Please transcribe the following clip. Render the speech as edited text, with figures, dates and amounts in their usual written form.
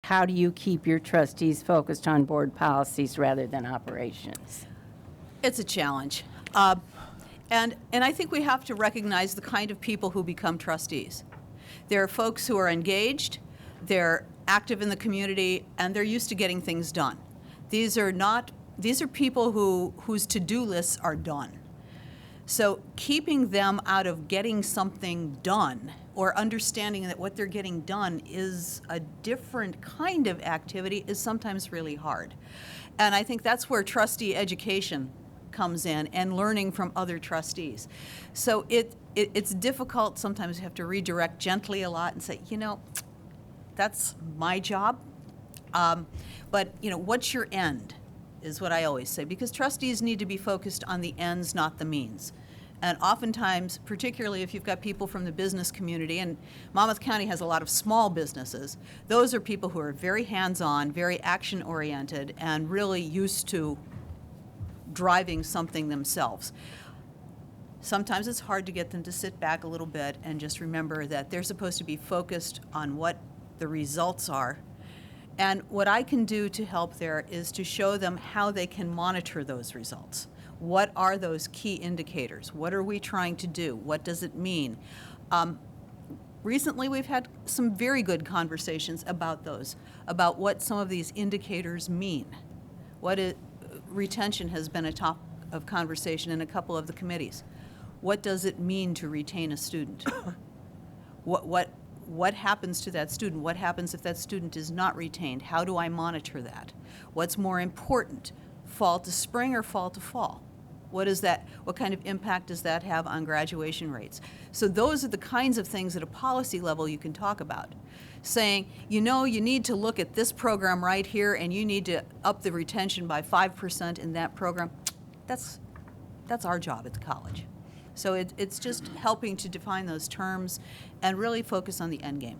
how do you keep your trustees focused on board policies rather than operations? It's a challenge. And I think we have to recognize the kind of people who become trustees. There are folks who are engaged, they're active in the community, and they're used to getting things done. These are people whose to-do lists are done. So keeping them out of getting something done or understanding that what they're getting done is a different kind of activity is sometimes really hard. And I think that's where trustee education comes in and learning from other trustees. So it's difficult. Sometimes you have to redirect gently a lot and say, that's my job. But, what's your end is what I always say, because trustees need to be focused on the ends, not the means. And oftentimes, particularly if you've got people from the business community, and Monmouth County has a lot of small businesses, those are people who are very hands-on, very action-oriented, and really used to driving something themselves. Sometimes it's hard to get them to sit back a little bit and just remember that they're supposed to be focused on what the results are. And what I can do to help there is to show them how they can monitor those results. What are those key indicators? What are we trying to do? What does it mean? Recently, we've had some very good conversations about those, about what some of these indicators mean. Retention has been a top of conversation in a couple of the committees. What does it mean to retain a student? What happens to that student? What happens if that student is not retained? How do I monitor that? What's more important, fall to spring or fall to fall? What kind of impact does that have on graduation rates? So those are the kinds of things at a policy level you can talk about. Saying, you need to look at this program right here and you need to up the retention by 5% in that program. That's our job at the college. So it's just helping to define those terms and really focus on the end game.